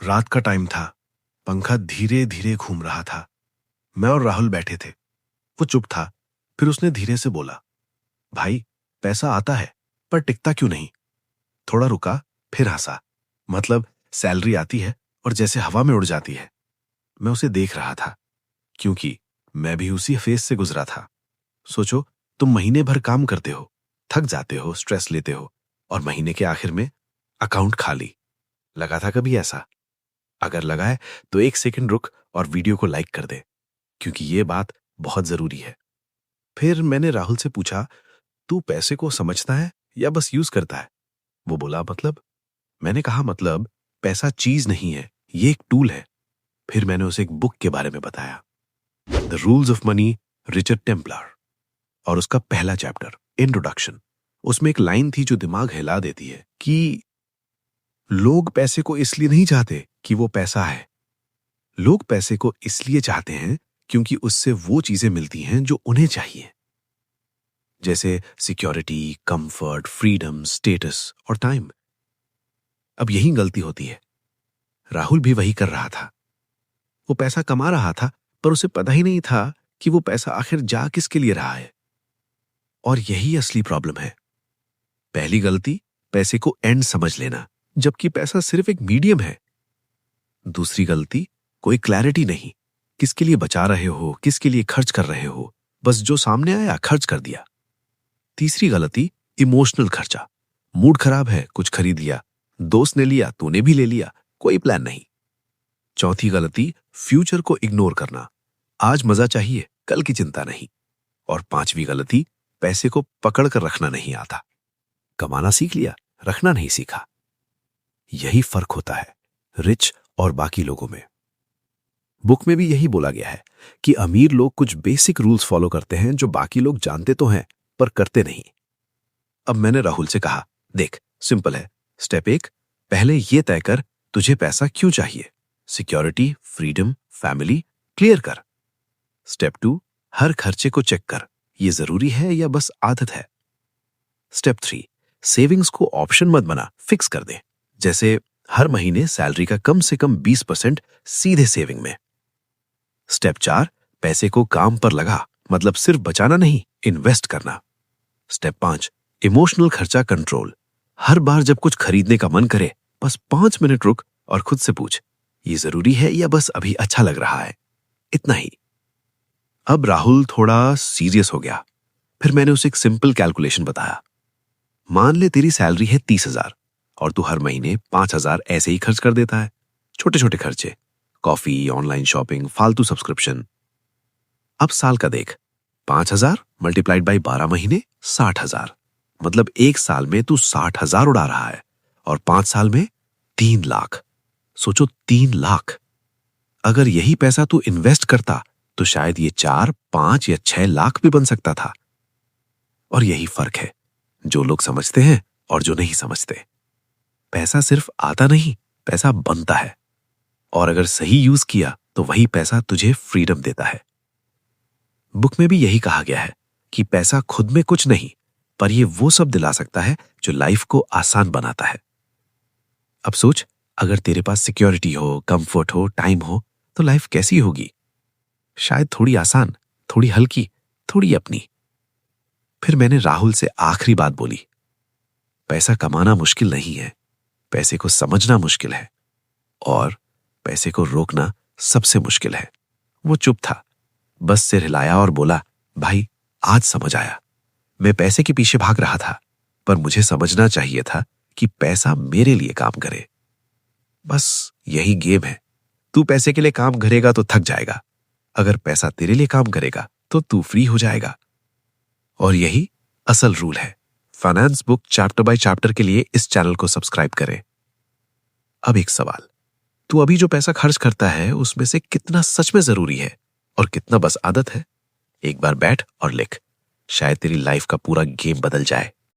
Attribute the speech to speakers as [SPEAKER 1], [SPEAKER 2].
[SPEAKER 1] रात का टाइम था। पंखा धीरे धीरे घूम रहा था। मैं और राहुल बैठे थे। वो चुप था। फिर उसने धीरे से बोला, भाई, पैसा आता है पर टिकता क्यों नहीं? थोड़ा रुका, फिर हंसा। मतलब सैलरी आती है और जैसे हवा में उड़ जाती है। मैं उसे देख रहा था क्योंकि मैं भी उसी फेज से गुजरा था। सोचो, तुम महीने भर काम करते हो, थक जाते हो, स्ट्रेस लेते हो, और महीने के आखिर में अकाउंट खाली। लगा था कभी ऐसा? अगर लगा है तो 1 सेकंड रुक और वीडियो को लाइक कर दे, क्योंकि ये बात बहुत जरूरी है। फिर मैंने राहुल से पूछा, तू पैसे को समझता है या बस यूज करता है? वो बोला, मतलब? मैंने कहा, मतलब पैसा चीज नहीं है, ये एक टूल है। फिर मैंने उसे एक बुक के बारे में बताया, the rules of money, Richard Templar, और उसका पहला चैप्टर, इंट्रोडक्शन। उसमें एक लाइन थी जो दिमाग हिला देती है कि लोग पैसे को इसलिए नहीं चाहते कि वो पैसा है। लोग पैसे को इसलिए चाहते हैं क्योंकि उससे वो चीजें मिलती हैं जो उन्हें चाहिए, जैसे सिक्योरिटी, कंफर्ट, फ्रीडम, स्टेटस और टाइम। अब यही गलती होती है। राहुल भी वही कर रहा था। वो पैसा कमा रहा था, पर उसे पता ही नहीं था कि वो पैसा आखिर जा किसके लिए रहा है। और यही असली प्रॉब्लम है। पहली गलती, पैसे को एंड समझ लेना, जबकि पैसा सिर्फ एक मीडियम है। दूसरी गलती, कोई क्लैरिटी नहीं, किसके लिए बचा रहे हो, किसके लिए खर्च कर रहे हो, बस जो सामने आया खर्च कर दिया। तीसरी गलती, इमोशनल खर्चा। मूड खराब है, कुछ खरीद लिया, दोस्त ने लिया, तूने भी ले लिया, कोई प्लान नहीं। चौथी गलती, फ्यूचर को इग्नोर करना। आज मजा चाहिए, कल की चिंता नहीं। और पांचवी गलती, पैसे को पकड़ कर रखना नहीं आता। कमाना सीख लिया, रखना नहीं सीखा। यही फर्क होता है रिच और बाकी लोगों में। बुक में भी यही बोला गया है कि अमीर लोग कुछ बेसिक रूल्स फॉलो करते हैं जो बाकी लोग जानते तो हैं पर करते नहीं। अब मैंने राहुल से कहा, देख, सिंपल है। स्टेप 1, पहले ये तय कर तुझे पैसा क्यों चाहिए। सिक्योरिटी, फ्रीडम, फैमिली, क्लियर कर। स्टेप 2, हर खर्चे को चेक कर, ये जरूरी है या बस आदत है। स्टेप 3, सेविंग्स को ऑप्शन मत बना, फिक्स कर दे। जैसे हर महीने सैलरी का कम से कम 20% सीधे सेविंग में। स्टेप 4, पैसे को काम पर लगा, मतलब सिर्फ बचाना नहीं, इन्वेस्ट करना। स्टेप 5, इमोशनल खर्चा कंट्रोल। हर बार जब कुछ खरीदने का मन करे, बस 5 मिनट रुक और खुद से पूछ, ये जरूरी है या बस अभी अच्छा लग रहा है? इतना ही। अब राहुल थोड़ा सीरियस हो गया। फिर मैंने उसे एक सिंपल कैलकुलेशन बताया। मान ले तेरी सैलरी है 30,000 और तू हर महीने 5,000 ऐसे ही खर्च कर देता है। छोटे छोटे खर्चे, कॉफी, ऑनलाइन शॉपिंग, फालतू सब्सक्रिप्शन। अब साल का देख, 5,000 मल्टीप्लाइड बाई 12 महीने, 60,000। मतलब एक साल में तू 60,000 उड़ा रहा है, और 5 साल में 3 लाख। सोचो, 3 लाख। अगर यही पैसा तू इन्वेस्ट करता तो शायद ये 4, 5 या 6 लाख भी बन सकता था। और यही फर्क है, जो लोग समझते हैं और जो नहीं समझते। पैसा सिर्फ आता नहीं, पैसा बनता है। और अगर सही यूज किया तो वही पैसा तुझे फ्रीडम देता है। बुक में भी यही कहा गया है कि पैसा खुद में कुछ नहीं, पर ये वो सब दिला सकता है जो लाइफ को आसान बनाता है। अब सोच, अगर तेरे पास सिक्योरिटी हो, कंफर्ट हो, टाइम हो, तो लाइफ कैसी होगी? शायद थोड़ी आसान, थोड़ी हल्की, थोड़ी अपनी। फिर मैंने राहुल से आखिरी बात बोली, पैसा कमाना मुश्किल नहीं है, पैसे को समझना मुश्किल है, और पैसे को रोकना सबसे मुश्किल है। वो चुप था, बस सिर हिलाया और बोला, भाई, आज समझ आया। मैं पैसे के पीछे भाग रहा था, पर मुझे समझना चाहिए था कि पैसा मेरे लिए काम करे। बस यही गेम है। तू पैसे के लिए काम करेगा तो थक जाएगा, अगर पैसा तेरे लिए काम करेगा तो तू फ्री हो जाएगा। और यही असल रूल है। Finance book chapter by chapter के लिए इस चैनल को सब्सक्राइब करें। अब एक सवाल, तू अभी जो पैसा खर्च करता है उसमें से कितना सच में जरूरी है और कितना बस आदत है? एक बार बैठ और लिख, शायद तेरी लाइफ का पूरा गेम बदल जाए।